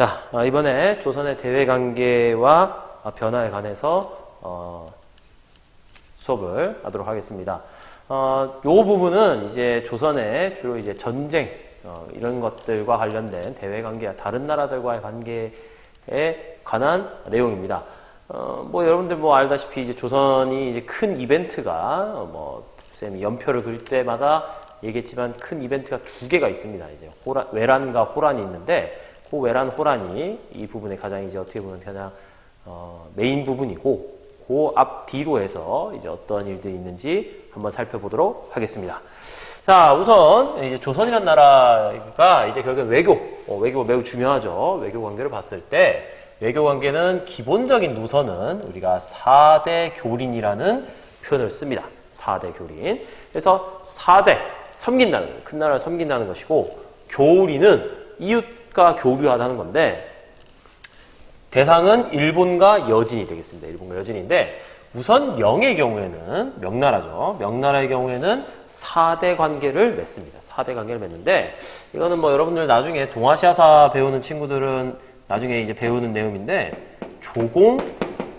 자, 이번에 조선의 대외관계와 변화에 관해서 수업을 하도록 하겠습니다. 요 부분은 이제 조선의 주로 이제 전쟁 이런 것들과 관련된 대외관계와 다른 나라들과의 관계에 관한 내용입니다. 뭐 여러분들 뭐 알다시피 이제 조선이 이제 큰 이벤트가 쌤이 연표를 그릴 때마다 얘기했지만 큰 이벤트가 두 개가 있습니다. 이제 외란과 호란이 있는데 그 외란 호란이 이 부분에 가장 이제 어떻게 보면 가장 메인 부분이고 그 앞 뒤로 해서 이제 어떤 일들이 있는지 한번 살펴보도록 하겠습니다. 자, 우선 이제 조선이라는 나라가 이제 결국 외교가 매우 중요하죠. 외교 관계를 봤을 때 외교 관계는 기본적인 노선은 우리가 4대 교린이라는 표현을 씁니다. 4대 교린. 그래서 4대 섬긴다는 거예요. 큰 나라를 섬긴다는 것이고 교린은 이웃과 교류하다는 건데 대상은 일본과 여진이 되겠습니다. 일본과 여진인데 우선 명의 경우에는 명나라죠. 명나라의 경우에는 4대 관계를 맺습니다. 4대 관계를 맺는데 이거는 뭐 여러분들 나중에 동아시아사 배우는 친구들은 나중에 이제 배우는 내용인데 조공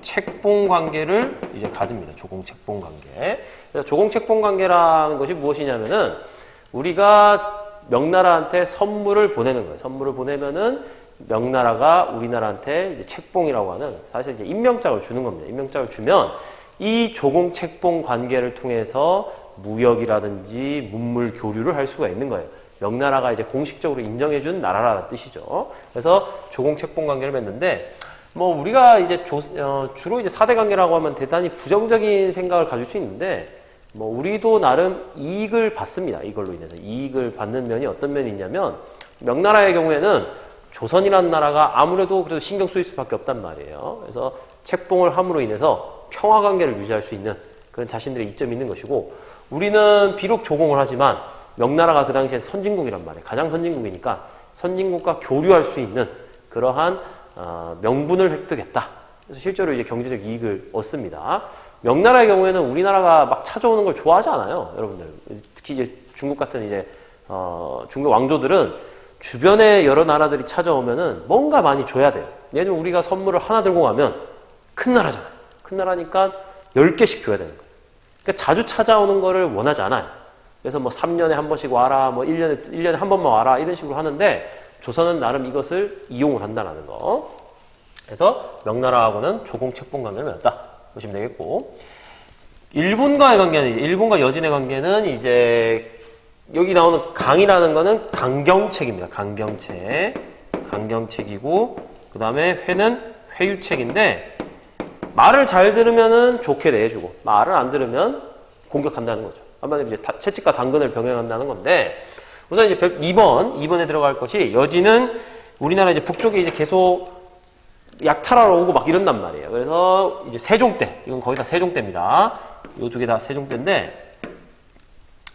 책봉 관계를 이제 가집니다. 조공 책봉 관계. 그래서 조공 책봉 관계라는 것이 무엇이냐면은 우리가 명나라한테 선물을 보내는 거예요. 선물을 보내면은 명나라가 우리나라한테 이제 책봉이라고 하는 사실 이제 임명장을 주는 겁니다. 임명장을 주면 이 조공 책봉 관계를 통해서 무역이라든지 문물 교류를 할 수가 있는 거예요. 명나라가 이제 공식적으로 인정해준 나라라는 뜻이죠. 그래서 조공 책봉 관계를 맺는데 뭐 우리가 이제 주로 이제 4대 관계라고 하면 대단히 부정적인 생각을 가질 수 있는데 뭐 우리도 나름 이익을 받습니다. 이걸로 인해서 이익을 받는 면이 어떤 면이 있냐면 명나라의 경우에는 조선이라는 나라가 아무래도 그래도 신경 쓰일 수밖에 없단 말이에요. 그래서 책봉을 함으로 인해서 평화관계를 유지할 수 있는 그런 자신들의 이점이 있는 것이고 우리는 비록 조공을 하지만 명나라가 그 당시에 선진국이란 말이에요. 가장 선진국이니까 선진국과 교류할 수 있는 그러한 명분을 획득했다. 그래서 실제로 이제 경제적 이익을 얻습니다. 명나라의 경우에는 우리나라가 막 찾아오는 걸 좋아하지 않아요. 여러분들. 특히 이제 중국 같은 이제 중국 왕조들은 주변에 여러 나라들이 찾아오면은 뭔가 많이 줘야 돼요. 예를 들면 우리가 선물을 하나 들고 가면 큰 나라잖아요. 큰 나라니까 10개씩 줘야 되는 거예요. 그러니까 자주 찾아오는 거를 원하지 않아요. 그래서 뭐 3년에 한 번씩 와라, 뭐 1년에 한 번만 와라, 이런 식으로 하는데 조선은 나름 이것을 이용을 한다는 거. 그래서 명나라하고는 조공 책봉 관계를 맺었다. 보시면 되겠고. 일본과의 관계는, 일본과 여진의 관계는 이제 여기 나오는 강이라는 거는 강경책입니다. 강경책이고 그 다음에 회는 회유책인데 말을 잘 들으면은 좋게 대해주고 말을 안 들으면 공격한다는 거죠. 한마디로 이제 채찍과 당근을 병행한다는 건데 우선 이제 2번에 들어갈 것이 여진은 우리나라 이제 북쪽에 이제 계속 약탈하러 오고 막 이런단 말이에요. 그래서 이제 세종대 이건 거의 다 세종대입니다. 요 두 개 다 세종대인데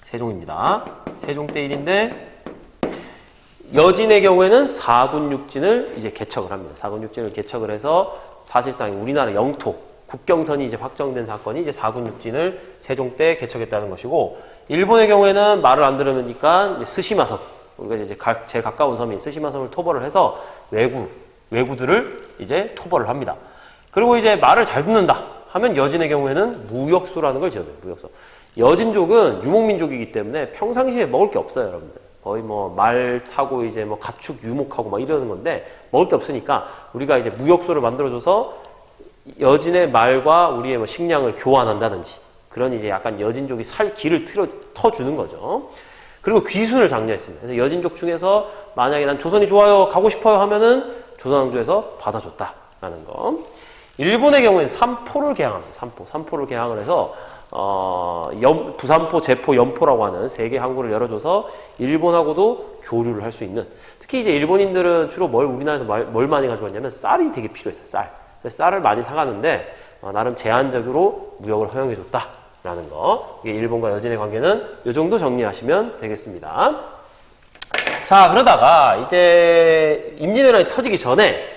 세종입니다. 세종 때 일인데 여진의 경우에는 사군육진을 이제 개척을 합니다. 사군육진을 개척을 해서 사실상 우리나라 영토 국경선이 이제 확정된 사건이 이제 사군육진을 세종 때 개척했다는 것이고 일본의 경우에는 말을 안 들으니까 스시마섬 우리가 이제 제일 가까운 섬인 스시마섬을 토벌을 해서 왜구들을 이제 토벌을 합니다. 그리고 이제 말을 잘 듣는다 하면 여진의 경우에는 무역소라는 걸 지어요. 무역소. 여진족은 유목민족이기 때문에 평상시에 먹을 게 없어요, 여러분들. 거의 뭐 말 타고 이제 뭐 가축 유목하고 막 이러는 건데 먹을 게 없으니까 우리가 이제 무역소를 만들어줘서 여진의 말과 우리의 뭐 식량을 교환한다든지 그런 이제 약간 여진족이 살 길을 터주는 거죠. 그리고 귀순을 장려했습니다. 그래서 여진족 중에서 만약에 난 조선이 좋아요, 가고 싶어요 하면은 조선왕조에서 받아줬다라는 거. 일본의 경우에는 삼포를 개항합니다. 삼포를 개항을 해서 부산포, 제포, 연포라고 하는 세 개 항구를 열어줘서 일본하고도 교류를 할 수 있는 특히 이제 일본인들은 주로 우리나라에서 뭘 많이 가져왔냐면 쌀이 되게 필요했어요. 쌀. 그래서 쌀을 많이 사가는데 나름 제한적으로 무역을 허용해줬다라는 거. 이게 일본과 여진의 관계는 이 정도 정리하시면 되겠습니다. 자, 그러다가 이제 임진왜란이 터지기 전에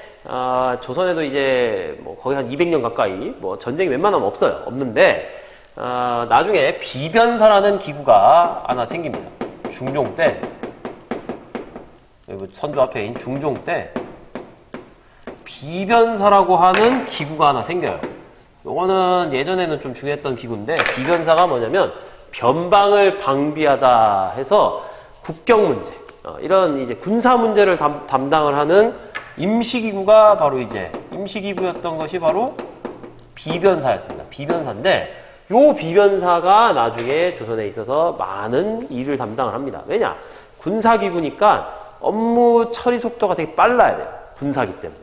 조선에도 이제 뭐 거의 한 200년 가까이 뭐 전쟁이 웬만하면 없는데 나중에 비변사라는 기구가 하나 생깁니다. 중종 때, 선조 앞에 있는 중종 때, 비변사라고 하는 기구가 하나 생겨요. 요거는 예전에는 좀 중요했던 기구인데, 비변사가 뭐냐면 변방을 방비하다 해서 국경 문제, 이런 이제 군사 문제를 담당을 하는 임시기구가 바로 이제 임시기구였던 것이 바로 비변사였습니다. 비변사인데, 요 비변사가 나중에 조선에 있어서 많은 일을 담당을 합니다. 왜냐? 군사기구니까 업무 처리 속도가 되게 빨라야 돼요. 군사기 때문에.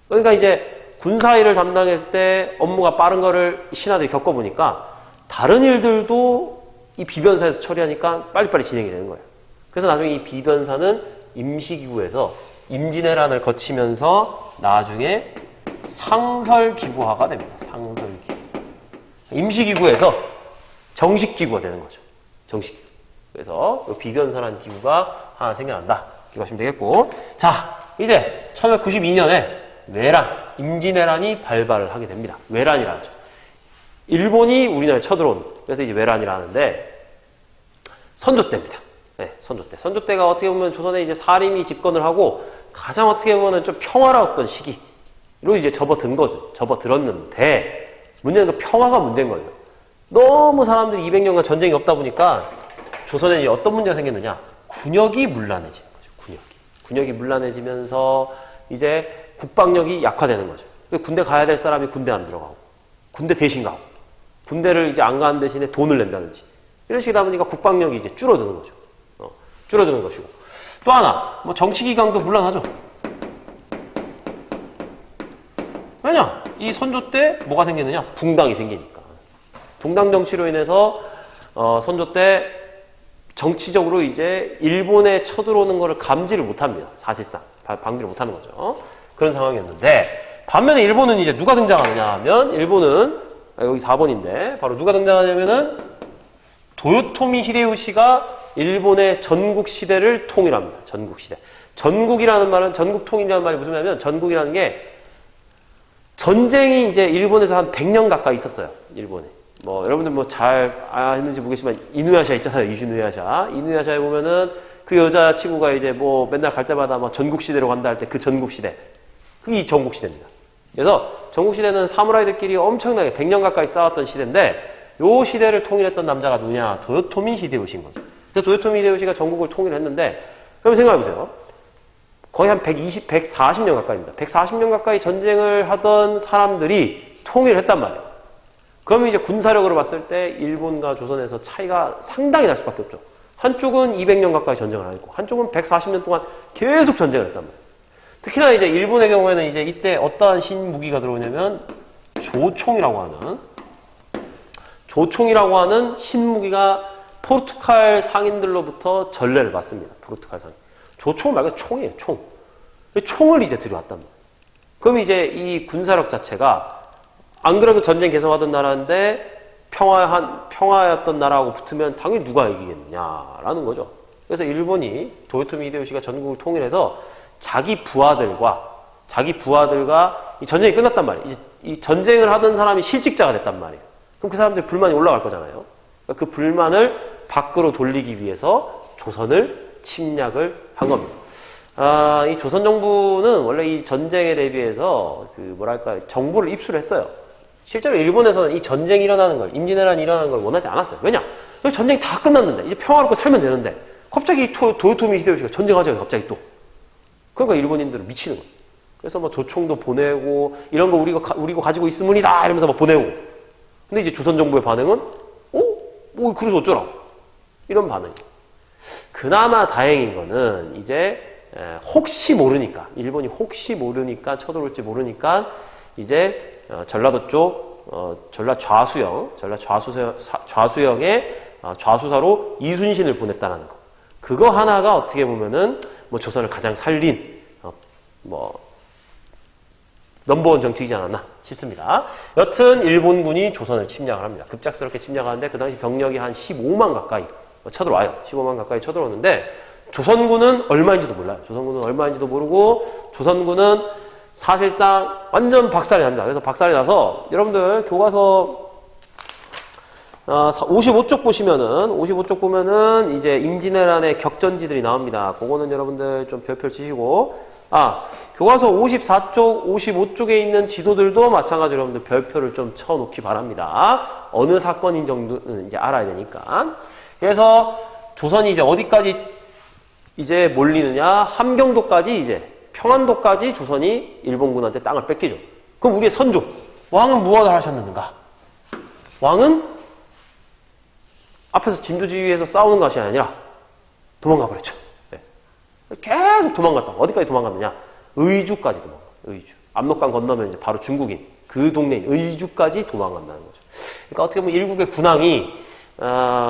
그러니까 이제 군사 일을 담당할 때 업무가 빠른 거를 신하들이 겪어보니까 다른 일들도 이 비변사에서 처리하니까 빨리빨리 진행이 되는 거예요. 그래서 나중에 이 비변사는 임시기구에서 임진왜란을 거치면서 나중에 상설기구화가 됩니다. 상설기구. 임시기구에서 정식기구가 되는 거죠. 정식기구. 그래서 이 비변사라는 기구가 하나 생겨난다. 기억하시면 되겠고. 자, 이제 1192년에 외란, 임진왜란이 발발을 하게 됩니다. 외란이라 하죠. 일본이 우리나라에 쳐들어온, 그래서 이제 외란이라 하는데, 선조 때입니다. 네, 선조 때. 선조 때가 어떻게 보면 조선에 이제 사림이 집권을 하고 가장 어떻게 보면 좀 평화로웠던 시기로 이제 접어든 거죠. 접어들었는데, 문제는 그 평화가 문제인 거예요. 너무 사람들이 200년간 전쟁이 없다 보니까 조선에 이제 어떤 문제가 생겼느냐? 군역이 문란해지는 거죠. 군역이 문란해지면서 이제 국방력이 약화되는 거죠. 군대 가야 될 사람이 군대 안 들어가고, 군대 대신 가고, 군대를 이제 안 가는 대신에 돈을 낸다든지, 이런 식이다 보니까 국방력이 이제 줄어드는 거죠. 줄어드는 것이고. 또 하나, 뭐 정치기강도 문란하죠. 왜냐? 이 선조 때 뭐가 생기느냐? 붕당이 생기니까. 붕당 정치로 인해서 선조 때 정치적으로 이제 일본에 쳐들어오는 것을 감지를 못합니다. 사실상 방지를 못하는 거죠. 그런 상황이었는데, 반면에 일본은 이제 누가 등장하느냐 하면, 일본은 여기 4번인데 바로 누가 등장하냐면은 도요토미 히데요시가 일본의 전국 시대를 통일합니다. 전국 시대. 전국이라는 말은, 전국 통일이라는 말이 무슨 말이냐면, 전국이라는 게 전쟁이 이제 일본에서 한 100년 가까이 있었어요. 일본에. 뭐 여러분들 뭐 잘 아는지 모르겠지만 이누야샤 있잖아요. 이누야샤. 이누야샤에 보면은 그 여자 친구가 이제 뭐 맨날 갈 때마다 막 전국 시대로 간다 할 때 그 전국 시대. 그게 이 전국 시대입니다. 그래서 전국 시대는 사무라이들끼리 엄청나게 100년 가까이 싸웠던 시대인데, 요 시대를 통일했던 남자가 누구냐? 도요토미 히데요시인 거죠. 그래서 도요토미 히데요시가 전국을 통일했는데, 그럼 생각해보세요. 거의 한 140년 가까이입니다. 140년 가까이 전쟁을 하던 사람들이 통일을 했단 말이에요. 그러면 이제 군사력으로 봤을 때 일본과 조선에서 차이가 상당히 날 수밖에 없죠. 한쪽은 200년 가까이 전쟁을 안 했고, 한쪽은 140년 동안 계속 전쟁을 했단 말이에요. 특히나 이제 일본의 경우에는 이제 이때 어떠한 신무기가 들어오냐면 조총이라고 하는 신무기가 포르투갈 상인들로부터 전례를 받습니다. 포르투갈 상인. 조총 말고 총이에요, 총. 총을 이제 들여왔단 말이에요. 그럼 이제 이 군사력 자체가 안 그래도 전쟁 계속하던 나라인데 평화였던 나라하고 붙으면 당연히 누가 이기겠느냐라는 거죠. 그래서 일본이 도요토미 히데요시가 전국을 통일해서 자기 부하들과 이 전쟁이 끝났단 말이에요. 이제 이 전쟁을 하던 사람이 실직자가 됐단 말이에요. 그럼 그 사람들 불만이 올라갈 거잖아요. 그러니까 그 불만을 밖으로 돌리기 위해서 조선을 침략을 한 겁니다. 이 조선 정부는 원래 이 전쟁에 대비해서 정보를 입수했어요. 실제로 일본에서는 이 전쟁이 일어나는 걸, 임진왜란이 일어나는 걸 원하지 않았어요. 왜냐? 전쟁이 다 끝났는데, 이제 평화롭게 살면 되는데, 갑자기 도요토미 히데요시가 전쟁하자고 갑자기 또. 그러니까 일본인들은 미치는 거예요. 그래서 뭐 조총도 보내고, 이런 거 우리가 가지고 있으문이다! 이러면서 막 보내고. 근데 이제 조선 정부의 반응은, 뭐, 그래서 어쩌라고. 이런 반응이에요. 그나마 다행인 거는, 이제, 혹시 모르니까, 일본이 혹시 모르니까, 쳐들어올지 모르니까, 이제, 전라도 쪽, 전라 좌수영의 좌수사로 이순신을 보냈다는 거. 그거 하나가 어떻게 보면은, 뭐, 조선을 가장 살린, 넘버원 정책이지 않았나 싶습니다. 여튼, 일본군이 조선을 침략을 합니다. 급작스럽게 침략하는데, 그 당시 병력이 한 15만 가까이 쳐들어와요. 15만 가까이 쳐들어오는데, 조선군은 얼마인지도 몰라요. 조선군은 얼마인지도 모르고, 조선군은 사실상 완전 박살이 납니다. 그래서 박살이 나서, 여러분들, 교과서, 55쪽 보면은, 이제 임진왜란의 격전지들이 나옵니다. 그거는 여러분들 좀 별표 치시고, 교과서 54쪽, 55쪽에 있는 지도들도 마찬가지로 여러분들 별표를 좀 쳐놓기 바랍니다. 어느 사건인 정도는 이제 알아야 되니까. 그래서 조선이 이제 어디까지 이제 몰리느냐? 함경도까지 이제 평안도까지 조선이 일본군한테 땅을 뺏기죠. 그럼 우리의 선조, 왕은 무엇을 하셨는가? 왕은 앞에서 진두지휘해서 싸우는 것이 아니라 도망가 버렸죠. 네. 계속 도망갔다. 어디까지 도망갔느냐? 의주까지 도망가. 의주. 압록강 건너면 이제 바로 중국인 그 동네인 의주까지 도망간다는 거죠. 그러니까 어떻게 보면 일국의 군왕이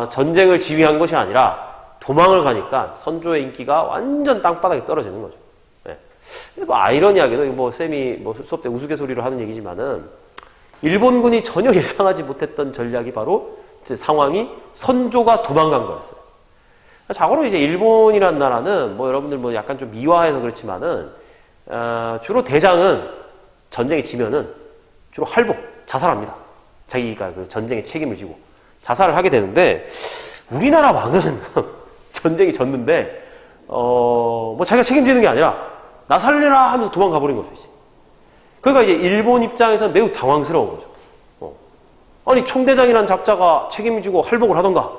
전쟁을 지휘한 것이 아니라 도망을 가니까 선조의 인기가 완전 땅바닥에 떨어지는 거죠. 네. 근데 뭐 아이러니하게도 뭐 쌤이 뭐 수업 때 우스갯소리로 하는 얘기지만은 일본군이 전혀 예상하지 못했던 전략이 바로 이제 상황이 선조가 도망간 거였어요. 자고로 이제 일본이란 나라는 뭐 여러분들 뭐 약간 좀 미화해서 그렇지만은 주로 대장은 전쟁에 지면은 주로 할복, 자살합니다. 자기가 그 전쟁의 책임을 지고 자살을 하게 되는데 우리나라 왕은 전쟁이 졌는데 뭐 자기가 책임지는 게 아니라 나 살려라 하면서 도망가 버린 거죠. 이제. 그러니까 이제 일본 입장에서는 매우 당황스러운 거죠. 아니 총대장이란 작자가 책임지고 할복을 하던가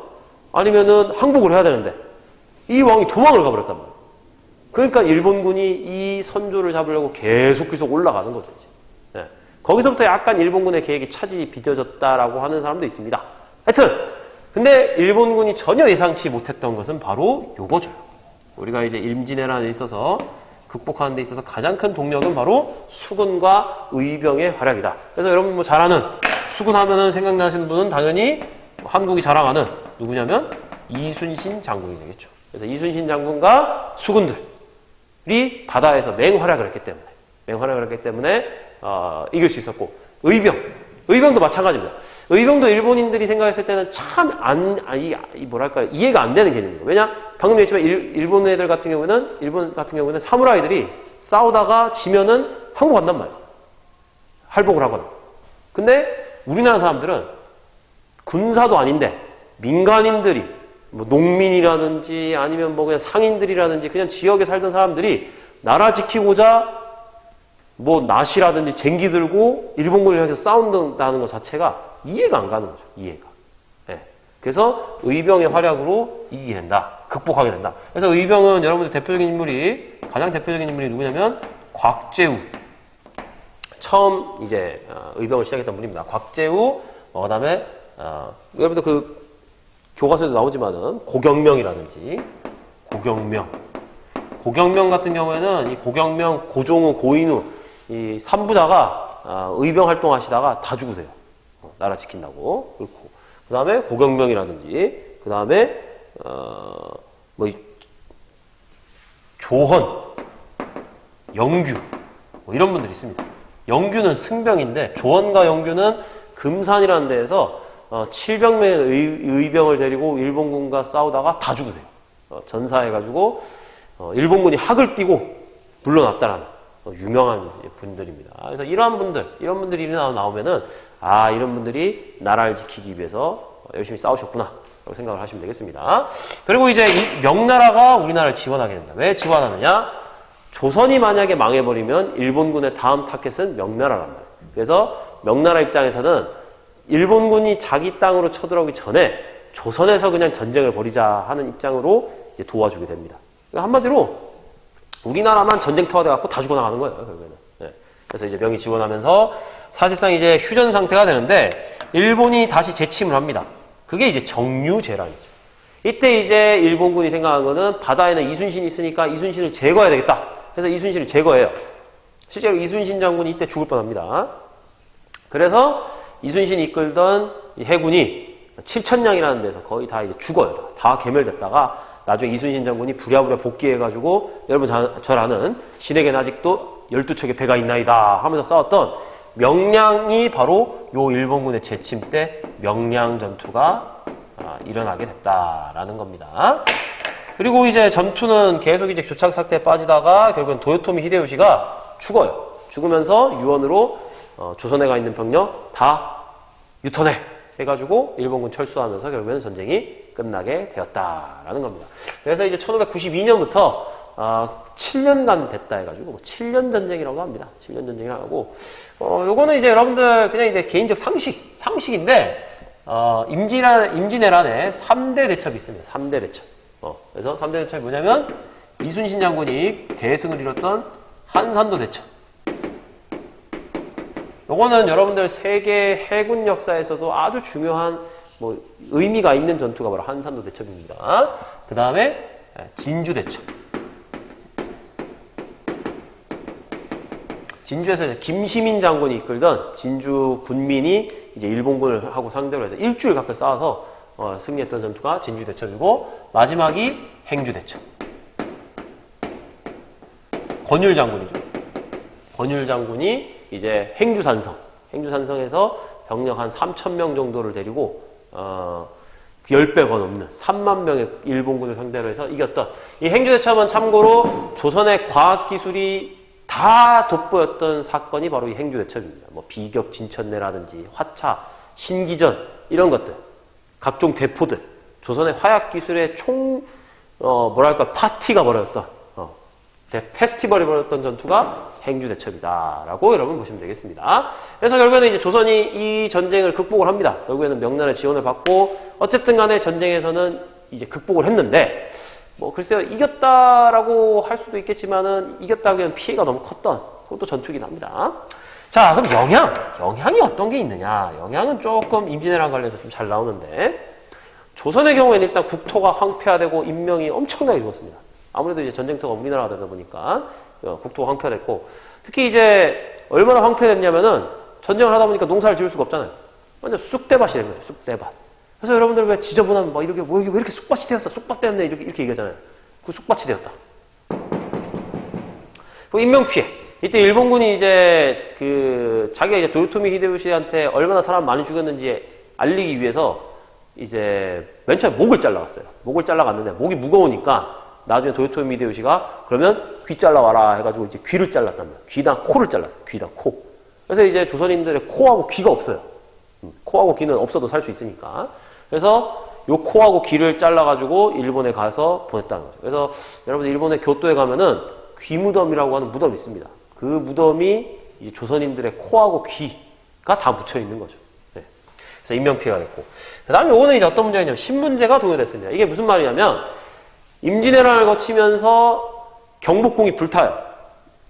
아니면은 항복을 해야 되는데 이 왕이 도망을 가버렸단 말이에요. 그러니까 일본군이 이 선조를 잡으려고 계속 올라가는 거죠. 이제. 네. 거기서부터 약간 일본군의 계획이 차질이 빚어졌다라고 하는 사람도 있습니다. 하여튼 근데 일본군이 전혀 예상치 못했던 것은 바로 요거죠. 우리가 이제 임진왜란에 있어서 극복하는 데 있어서 가장 큰 동력은 바로 수군과 의병의 활약이다. 그래서 여러분 뭐 잘 아는 수군하면은 생각나시는 분은 당연히 한국이 자랑하는 누구냐면 이순신 장군이 되겠죠. 그래서 이순신 장군과 수군들이 바다에서 맹활약을 했기 때문에 이길 수 있었고 의병도 마찬가지입니다. 의병도 일본인들이 생각했을 때는 참 이해가 안 되는 개념이에요. 왜냐? 방금 얘기했지만 일본 같은 경우에는 사무라이들이 싸우다가 지면은 항복한단 말이에요. 할복을 하거나. 근데 우리나라 사람들은 군사도 아닌데 민간인들이 뭐 농민이라든지 아니면 뭐 그냥 상인들이라든지 그냥 지역에 살던 사람들이 나라 지키고자 뭐 낫이라든지 쟁기 들고 일본군을 향해서 싸운다는 것 자체가 이해가 안 가는 거죠. 이해가. 네. 그래서 의병의 활약으로 이기게 된다. 극복하게 된다. 그래서 의병은 여러분들 가장 대표적인 인물이 누구냐면 곽재우. 처음 이제 의병을 시작했던 분입니다. 곽재우, 그다음에 여러분들 그 교과서에도 나오지만은 고경명이라든지 고경명 같은 경우에는 이 고경명, 고종우, 고인우 이 3부자가 의병 활동하시다가 다 죽으세요. 나라 지킨다고. 그렇고 그다음에 고경명이라든지 그다음에 뭐 조헌, 영규 뭐 이런 분들이 있습니다. 영규는 승병인데 조헌과 영규는 금산이라는 데에서 700명의 의병을 데리고 일본군과 싸우다가 다 죽으세요. 전사해가지고 일본군이 학을 띄고 물러났다라는 유명한 분들입니다. 그래서 이런 분들이 나오면은 이런 분들이 나라를 지키기 위해서 열심히 싸우셨구나 라고 생각을 하시면 되겠습니다. 그리고 이제 이 명나라가 우리나라를 지원하게 된다. 왜 지원하느냐? 조선이 만약에 망해버리면 일본군의 다음 타겟은 명나라란 말이에요. 그래서 명나라 입장에서는 일본군이 자기 땅으로 쳐들어오기 전에 조선에서 그냥 전쟁을 벌이자 하는 입장으로 이제 도와주게 됩니다. 그러니까 한마디로 우리나라만 전쟁터가 돼갖고 다 죽어나가는 거예요, 결국에는. 네. 그래서 이제 명이 지원하면서 사실상 이제 휴전 상태가 되는데 일본이 다시 재침을 합니다. 그게 이제 정류재란이죠. 이때 이제 일본군이 생각한 거는 바다에는 이순신이 있으니까 이순신을 제거해야 되겠다. 그래서 이순신을 제거해요. 실제로 이순신 장군이 이때 죽을 뻔합니다. 그래서 이순신이 이끌던 해군이 칠천량이라는 데서 거의 다 이제 죽어요. 다 괴멸됐다가 나중에 이순신 장군이 부랴부랴 복귀해가지고 여러분 잘 아는 신에겐 아직도 12척의 배가 있나이다 하면서 싸웠던 명량이 바로 요 일본군의 재침 때 명량 전투가 일어나게 됐다라는 겁니다. 그리고 이제 전투는 계속 이제 교착 상태에 빠지다가 결국은 도요토미 히데요시가 죽어요. 죽으면서 유언으로 조선에 가 있는 병력 다 유턴해 해가지고 일본군 철수하면서 결국에는 전쟁이 끝나게 되었다라는 겁니다. 그래서 이제 1592년부터 7년간 됐다 해가지고 뭐 7년 전쟁이라고 합니다. 7년 전쟁이라고. 요거는 이제 여러분들 그냥 이제 개인적 상식인데 임진왜란에 3대 대첩이 있습니다. 3대 대첩. 그래서 3대 대첩이 뭐냐면 이순신 장군이 대승을 이뤘던 한산도 대첩. 요거는 여러분들 세계 해군 역사에서도 아주 중요한 뭐 의미가 있는 전투가 바로 한산도 대첩입니다. 그 다음에 진주 대첩. 진주에서 김시민 장군이 이끌던 진주 군민이 이제 일본군을 하고 상대로 해서 일주일 가까이 싸워서 승리했던 전투가 진주 대첩이고, 마지막이 행주 대첩. 권율 장군이죠. 권율 장군이 이제 행주산성에서 병력 한 3,000명 정도를 데리고 10배가 넘는 3만 명의 일본군을 상대로 해서 이겼던 이 행주대첩은 참고로 조선의 과학기술이 다 돋보였던 사건이 바로 이 행주대첩입니다. 뭐 비격 진천내라든지 화차, 신기전 이런 것들, 각종 대포들, 조선의 화약기술의 파티가 벌어졌던 페스티벌이 벌어졌던 전투가 행주대첩이다라고 여러분 보시면 되겠습니다. 그래서 결국에는 이제 조선이 이 전쟁을 극복을 합니다. 결국에는 명나라의 지원을 받고 어쨌든 간에 전쟁에서는 이제 극복을 했는데, 뭐 글쎄요, 이겼다라고 할 수도 있겠지만은 이겼다고 하면 피해가 너무 컸던 그것도 전투이긴 합니다. 자, 그럼 영향이 어떤 게 있느냐? 영향은 조금 임진왜란 관련해서 좀 잘 나오는데, 조선의 경우에는 일단 국토가 황폐화되고 인명이 엄청나게 죽었습니다. 아무래도 이제 전쟁터가 우리나라가 되다 보니까 국토가 황폐화됐고, 특히 이제 얼마나 황폐됐냐면은 전쟁을 하다 보니까 농사를 지을 수가 없잖아요. 완전 쑥대밭이 된 거죠. 쑥대밭. 그래서 여러분들 왜 지저분하면 막 이렇게 왜 이렇게 쑥밭이 되었어? 쑥밭 되었네. 이렇게 얘기하잖아요. 그 쑥밭이 되었다. 그 인명 피해. 이때 일본군이 이제 자기가 이제 도요토미 히데요시한테 얼마나 사람 많이 죽였는지 알리기 위해서 이제 맨 처음에 목을 잘라갔어요. 목을 잘라갔는데 목이 무거우니까 나중에 도요토미 히데요시가 그러면 귀 잘라와라 해가지고 이제 귀를 잘랐단 말이에요. 귀나 코를 잘랐어요. 귀나 코. 그래서 이제 조선인들의 코하고 귀가 없어요. 코하고 귀는 없어도 살 수 있으니까. 그래서 요 코하고 귀를 잘라가지고 일본에 가서 보냈다는 거죠. 그래서 여러분들 일본의 교토에 가면은 귀무덤이라고 하는 무덤이 있습니다. 그 무덤이 이제 조선인들의 코하고 귀가 다 묻혀 있는 거죠. 네. 그래서 인명피해가 됐고. 그 다음에 요거는 이제 어떤 문제냐면 신문제가 동요됐습니다. 이게 무슨 말이냐면 임진왜란을 거치면서 경복궁이 불타요.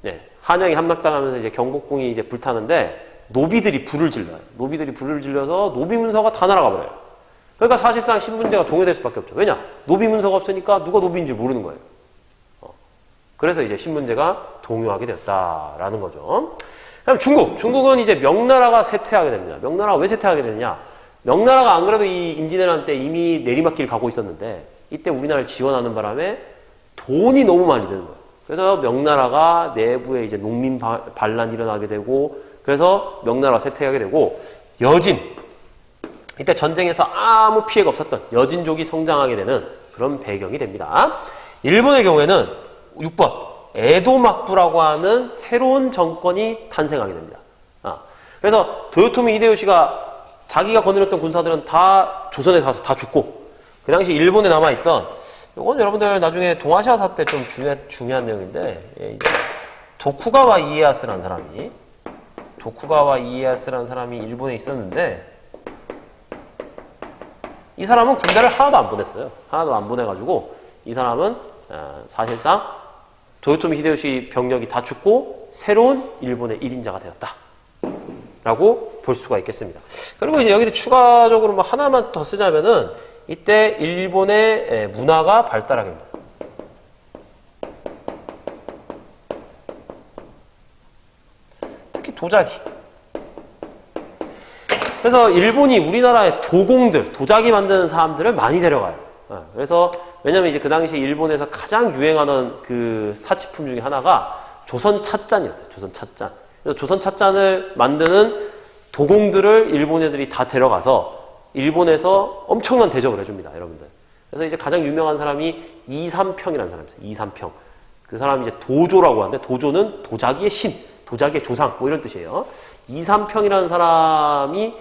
네. 한양이 함락당하면서 이제 경복궁이 이제 불타는데 노비들이 불을 질러요. 노비들이 불을 질러서 노비 문서가 다 날아가 버려요. 그러니까 사실상 신문제가 동요될 수밖에 없죠. 왜냐? 노비 문서가 없으니까 누가 노비인지 모르는 거예요. 그래서 이제 신문제가 동요하게 되었다라는 거죠. 그다음 중국은 이제 명나라가 쇠퇴하게 됩니다. 명나라가 왜 쇠퇴하게 되느냐? 명나라가 안 그래도 이 임진왜란 때 이미 내리막길을 가고 있었는데 이때 우리나라를 지원하는 바람에 돈이 너무 많이 드는 거예요. 그래서 명나라가 내부에 이제 농민 반란이 일어나게 되고, 그래서 명나라가 쇠퇴하게 되고, 이때 전쟁에서 아무 피해가 없었던 여진족이 성장하게 되는 그런 배경이 됩니다. 일본의 경우에는 6번 에도막부라고 하는 새로운 정권이 탄생하게 됩니다. 그래서 도요토미 히데요시가 자기가 거느렸던 군사들은 다 조선에 가서 다 죽고, 그 당시 일본에 남아있던, 이건 여러분들 나중에 동아시아사 때 좀 중요한 내용인데, 도쿠가와 이에야스라는 사람이 일본에 있었는데, 이 사람은 군대를 하나도 안 보냈어요. 하나도 안 보내가지고 이 사람은 사실상 도요토미 히데요시 병력이 다 죽고 새로운 일본의 1인자가 되었다 라고 볼 수가 있겠습니다. 그리고 이제 여기서 추가적으로 뭐 하나만 더 쓰자면은 이때 일본의 문화가 발달하게 됩니다. 특히 도자기. 그래서 일본이 우리나라의 도자기 만드는 사람들을 많이 데려가요. 그래서 왜냐면 이제 그 당시 일본에서 가장 유행하던 그 사치품 중에 하나가 조선 찻잔이었어요. 조선 찻잔. 그래서 조선 찻잔을 만드는 도공들을 일본 애들이 다 데려가서 일본에서 엄청난 대접을 해줍니다, 여러분들. 그래서 이제 가장 유명한 사람이 이삼평이라는 사람이 있어요. 이삼평. 그 사람이 이제 도조라고 하는데, 도조는 도자기의 신, 도자기의 조상, 뭐 이런 뜻이에요. 이삼평이라는 사람이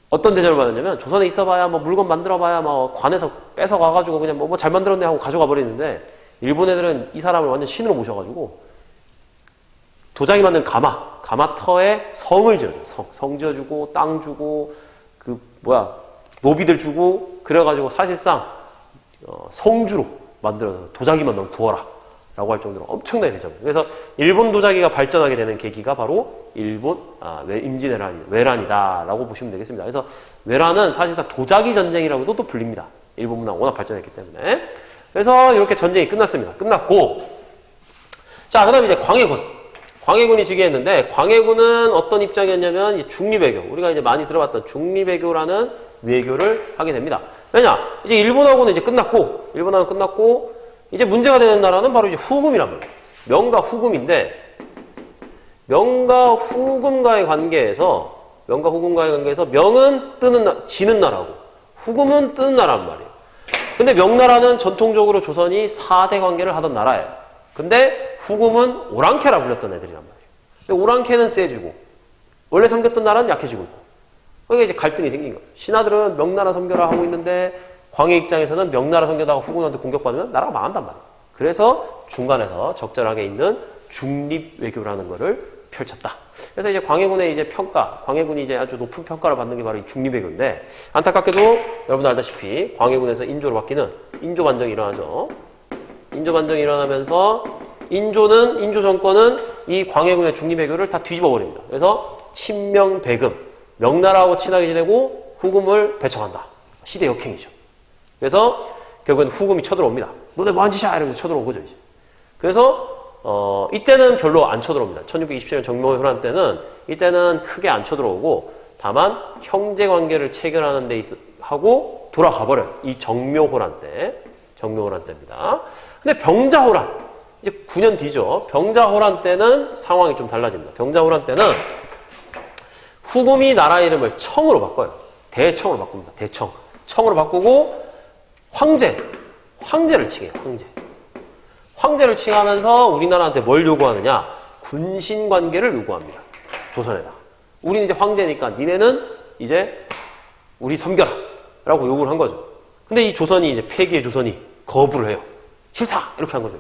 어떤 대접을 받았냐면, 조선에 있어봐야 뭐 물건 만들어봐야 뭐 관에서 뺏어가가지고 그냥 뭐 잘 만들었네 하고 가져가 버리는데, 일본 애들은 이 사람을 완전 신으로 모셔가지고 도자기 만든 가마터에 성을 지어줘. 성 지어주고 땅 주고 노비들 주고 그래가지고 사실상 성주로 만들어서 도자기만 넌 구워라 라고 할 정도로 엄청나게 되잖아요. 그래서 일본 도자기가 발전하게 되는 계기가 바로 일본 외란이다 라고 보시면 되겠습니다. 그래서 외란은 사실상 도자기 전쟁이라고도 또 불립니다. 일본 문화가 워낙 발전했기 때문에. 그래서 이렇게 전쟁이 끝났습니다. 끝났고, 자, 그 다음에 이제 광해군이 즉위했는데, 광해군은 어떤 입장이었냐면, 이제 중리외교, 우리가 이제 많이 들어봤던 중리외교라는 외교를 하게 됩니다. 왜냐? 이제 일본하고는 이제 끝났고, 이제 문제가 되는 나라는 바로 이제 후금이란 말이에요. 명과 후금인데, 명과 후금과의 관계에서 명은 지는 나라고, 후금은 뜨는 나라란 말이에요. 근데 명나라는 전통적으로 조선이 4대 관계를 하던 나라예요. 근데 후금은 오랑캐라 불렸던 애들이란 말이에요. 근데 오랑캐는 세지고 원래 섬겼던 나라는 약해지고 있고. 그러니까 이제 갈등이 생긴 거예요. 신하들은 명나라 섬겨라 하고 있는데 광해 입장에서는 명나라 섬겨다가 후금한테 공격받으면 나라가 망한단 말이에요. 그래서 중간에서 적절하게 있는 중립외교라는 거를 펼쳤다. 그래서 이제 광해군의 이제 광해군이 이제 아주 높은 평가를 받는 게 바로 이 중립외교인데, 안타깝게도 여러분들 알다시피 광해군에서 인조로 바뀌는 인조 반정이 일어나죠. 인조 반정이 일어나면서 인조 정권은 이 광해군의 중립외교를 다 뒤집어 버립니다. 그래서 친명배금, 명나라하고 친하게 지내고 후금을 배척한다. 시대 역행이죠. 그래서 결국엔 후금이 쳐들어옵니다. 너네 뭐한 짓이야? 이러면서 쳐들어온 거죠, 이제. 그래서 이때는 별로 안 쳐들어옵니다. 1627년 정묘호란 때는 이때는 크게 안 쳐들어오고 다만 형제 관계를 체결하는 데 하고 돌아가 버려요. 이 정묘호란 때입니다. 근데 병자호란, 이제 9년 뒤죠. 병자호란 때는 상황이 좀 달라집니다. 병자호란 때는 후금이 나라 이름을 청으로 바꿔요. 대청으로 바꿉니다. 대청. 청으로 바꾸고 황제를 칭해요. 황제를 칭하면서 우리나라한테 뭘 요구하느냐? 군신 관계를 요구합니다. 조선에다. 우리는 이제 황제니까 니네는 이제 우리 섬겨라 라고 요구를 한 거죠. 근데 이 조선이 이제 폐기의 조선이 거부를 해요. 싫다! 이렇게 한 거죠.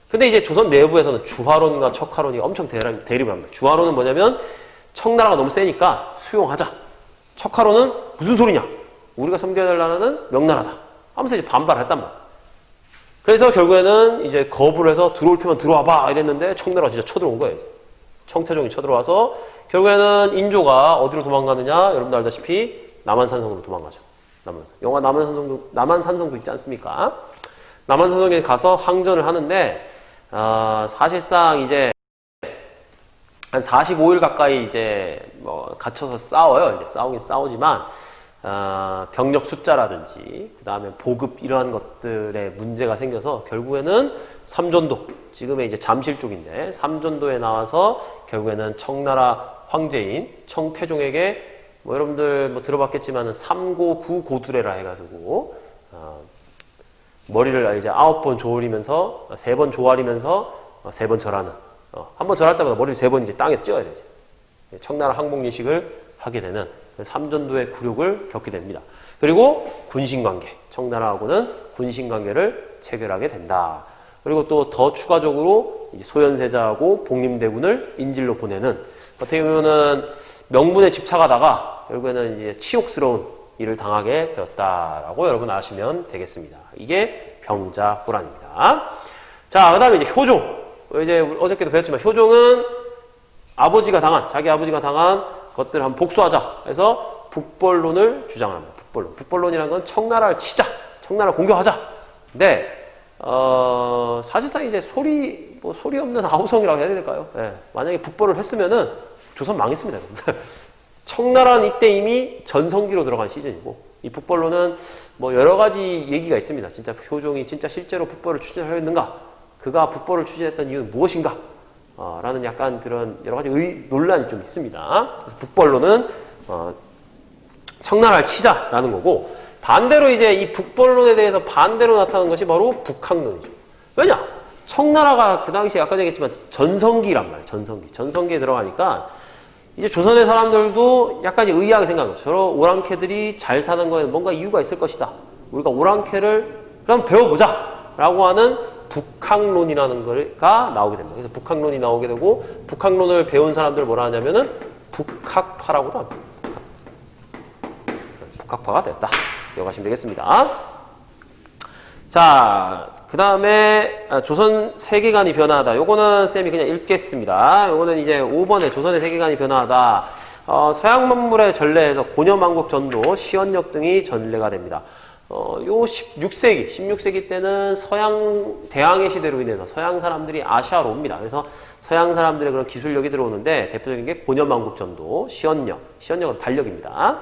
근데 이제 조선 내부에서는 주화론과 척화론이 엄청 대립을 합니다. 주화론은 뭐냐면 청나라가 너무 세니까 수용하자. 척화론은 무슨 소리냐? 우리가 섬겨야 될 나라는 명나라다. 하면서 이제 반발했단 말이에요. 그래서 결국에는 이제 거부를 해서 들어올 테면 들어와봐 이랬는데 청나라가 진짜 쳐들어온 거예요. 청태종이 쳐들어와서 결국에는 인조가 어디로 도망가느냐? 여러분들 알다시피 남한산성으로 도망가죠. 영화 남한산성도 있지 않습니까? 남한산성에 가서 항전을 하는데 사실상 이제 한 45일 가까이 이제 갇혀서 싸워요. 이제 싸우긴 싸우지만 병력 숫자라든지 그 다음에 보급 이러한 것들에 문제가 생겨서 결국에는 삼전도, 지금의 이제 잠실 쪽인데 삼전도에 나와서 결국에는 청나라 황제인 청태종에게 여러분들 들어봤겠지만은 삼고구고두례라 해가지고 머리를 이제 9번 조아리면서 3번 조아리면서 3번 절하는, 한 번 절할 때마다 머리를 3번 이제 땅에 찧어야 되죠. 청나라 항복예식을 하게 되는 삼전도의 굴욕을 겪게 됩니다. 그리고 군신관계, 청나라하고는 군신관계를 체결하게 된다. 그리고 또 더 추가적으로 이제 소현세자하고 복림대군을 인질로 보내는, 어떻게 보면은 명분에 집착하다가 결국에는 이제 치욕스러운 일을 당하게 되었다라고 여러분 아시면 되겠습니다. 이게 병자호란입니다. 자, 그 다음에 이제 효종. 이제 어저께도 배웠지만 효종은 자기 아버지가 당한 것들을 한번 복수하자 해서 북벌론을 주장합니다. 북벌론이라는 건 청나라를 치자, 청나라 공격하자. 근데 사실상 이제 소리 없는 아우성이라고 해야 될까요? 네. 만약에 북벌을 했으면은 조선 망했습니다. 청나라는 이때 이미 전성기로 들어간 시즌이고, 이 북벌론은 여러 가지 얘기가 있습니다. 진짜 효종이 진짜 실제로 북벌을 추진하였는가? 그가 북벌을 추진했던 이유는 무엇인가? 라는 약간 그런 여러 가지 논란이 좀 있습니다. 그래서 북벌론은 청나라를 치자라는 거고, 반대로 이제 이 북벌론에 대해서 반대로 나타나는 것이 바로 북학론이죠. 왜냐? 청나라가 그 당시에 아까 얘기했지만 전성기란 말이에요. 전성기에 들어가니까 이제 조선의 사람들도 약간 의아하게 생각하는 거죠. 저런 오랑캐들이 잘 사는 거에는 뭔가 이유가 있을 것이다. 우리가 오랑캐를 그럼 배워보자 라고 하는 북학론이라는 거가 나오게 됩니다. 그래서 북학론이 나오게 되고 북학론을 배운 사람들 뭐라 하냐면은 북학파라고도 합니다. 북학파가 됐다. 기억하시면 되겠습니다. 자, 그 다음에 조선 세계관이 변화하다. 요거는 쌤이 그냥 읽겠습니다. 요거는 이제 5번에 조선의 세계관이 변화하다. 서양 만물의 전래에서 고려만국 전도, 시언역 등이 전래가 됩니다. 요 16세기 때는 서양 대항해 시대로 인해서 서양 사람들이 아시아로 옵니다. 그래서 서양 사람들의 그런 기술력이 들어오는데 대표적인 게 고려만국 전도, 시언역은 달력입니다.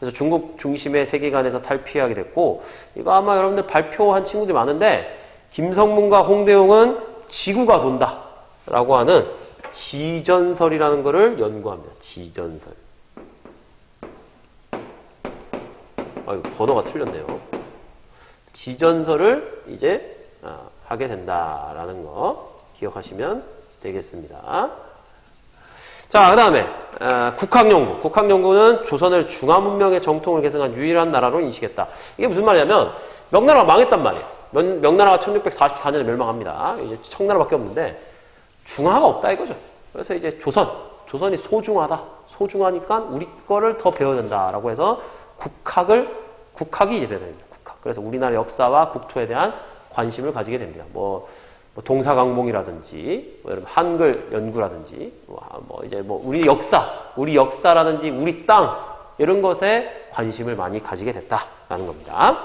그래서 중국 중심의 세계관에서 탈피하게 됐고, 이거 아마 여러분들 발표한 친구들이 많은데, 김성문과 홍대웅은 지구가 돈다 라고 하는 지전설이라는 것을 연구합니다. 지전설. 이거 번호가 틀렸네요. 지전설을 이제 하게 된다라는 거 기억하시면 되겠습니다. 자, 그 다음에 국학연구. 국학연구는 조선을 중화문명의 정통을 계승한 유일한 나라로 인식했다. 이게 무슨 말이냐면 명나라가 망했단 말이에요. 명나라가 1644년에 멸망합니다. 이제 청나라밖에 없는데 중화가 없다 이거죠. 그래서 이제 조선이 소중하다. 소중하니까 우리 거를 더 배워야 된다라고 해서 국학이 이제 배워야 됩니다. 국학. 그래서 우리나라 역사와 국토에 대한 관심을 가지게 됩니다. 뭐 동사강몽이라든지, 여러분 한글 연구라든지, 우리 역사라든지 우리 땅 이런 것에 관심을 많이 가지게 됐다라는 겁니다.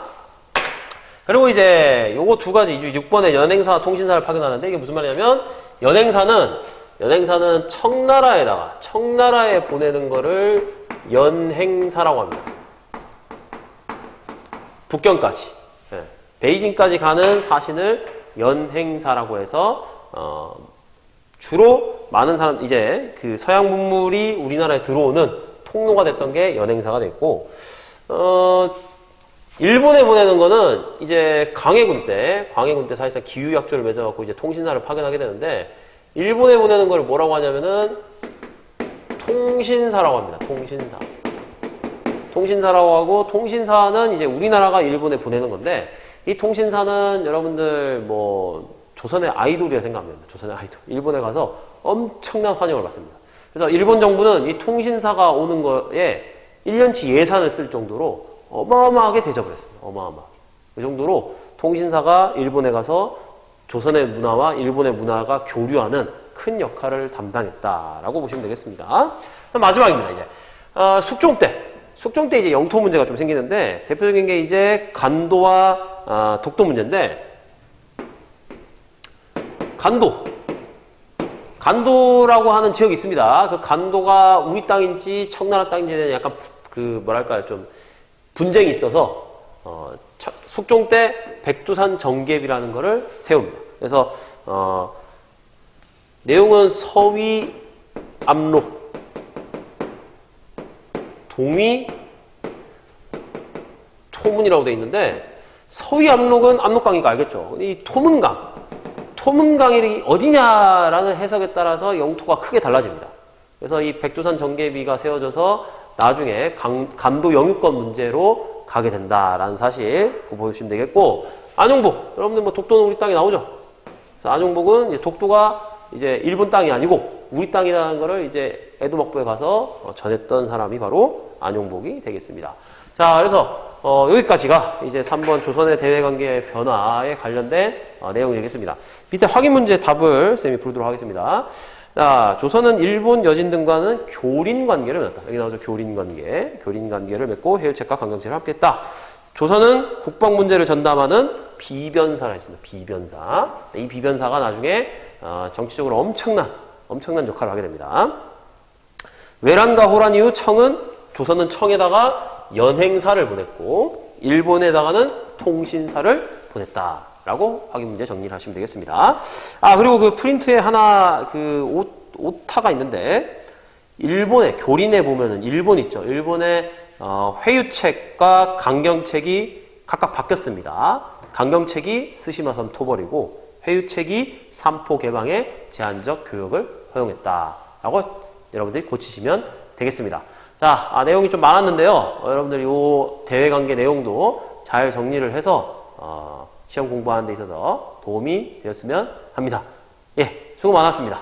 그리고 이제 요거 두 가지 6번에 연행사 통신사를 파견하는데 이게 무슨 말이냐면 연행사는 청나라에 보내는 거를 연행사라고 합니다. 북경까지, 베이징까지 가는 사신을 연행사라고 해서 주로 많은 사람 이제 그 서양 문물이 우리나라에 들어오는 통로가 됐던 게 연행사가 됐고, 일본에 보내는 거는 이제 광해군 때 사실상 기후약조를 맺어갖고 이제 통신사를 파견하게 되는데, 일본에 보내는 걸 뭐라고 하냐면은 통신사라고 합니다. 통신사라고 하고, 통신사는 이제 우리나라가 일본에 보내는 건데, 이 통신사는 여러분들 조선의 아이돌이라 생각하면 됩니다. 조선의 아이돌. 일본에 가서 엄청난 환영을 받습니다. 그래서 일본 정부는 이 통신사가 오는 거에 1년치 예산을 쓸 정도로 어마어마하게 대접을 했습니다. 어마어마하게. 그 정도로 통신사가 일본에 가서 조선의 문화와 일본의 문화가 교류하는 큰 역할을 담당했다라고 보시면 되겠습니다. 마지막입니다. 이제 숙종 때 이제 영토 문제가 좀 생기는데 대표적인 게 이제 간도와 독도 문제인데, 간도라고 하는 지역이 있습니다. 그 간도가 우리 땅인지 청나라 땅인지에 대한 약간 좀 분쟁이 있어서 숙종 때 백두산 정계비라는 거를 세웁니다. 그래서 내용은 서위 압록, 동위 토문이라고 되어 있는데, 서위 압록은 압록강이니까 알겠죠. 이 토문강이 어디냐라는 해석에 따라서 영토가 크게 달라집니다. 그래서 이 백두산 정계비가 세워져서 나중에 간도 영유권 문제로 가게 된다라는 사실, 그거 보시면 되겠고, 안용복. 여러분들 독도는 우리 땅이 나오죠? 그래서 안용복은 이제 독도가 이제 일본 땅이 아니고 우리 땅이라는 거를 이제 에도목부에 가서 전했던 사람이 바로 안용복이 되겠습니다. 자, 그래서 여기까지가 이제 3번 조선의 대외관계의 변화에 관련된 내용이 되겠습니다. 밑에 확인 문제 답을 쌤이 부르도록 하겠습니다. 자, 조선은 일본 여진 등과는 교린 관계를 맺었다. 여기 나오죠. 교린 관계를 맺고 해유책과 관경책을 함께했다. 조선은 국방 문제를 전담하는 비변사라 했습니다. 비변사. 이 비변사가 나중에 정치적으로 엄청난 역할을 하게 됩니다. 외란과 호란 이후 조선은 청에다가 연행사를 보냈고, 일본에다가는 통신사를 보냈다라고 확인 문제 정리를 하시면 되겠습니다. 그리고 그 프린트에 하나 오타가 있는데, 일본의 교린에 보면은 일본 있죠. 일본의 회유책과 강경책이 각각 바뀌었습니다. 강경책이 스시마섬 토벌이고, 회유책이 삼포 개방의 제한적 교역을 허용했다라고 여러분들이 고치시면 되겠습니다. 자, 내용이 좀 많았는데요. 여러분들 이 대외관계 내용도 잘 정리를 해서 시험 공부하는 데 있어서 도움이 되었으면 합니다. 예, 수고 많았습니다.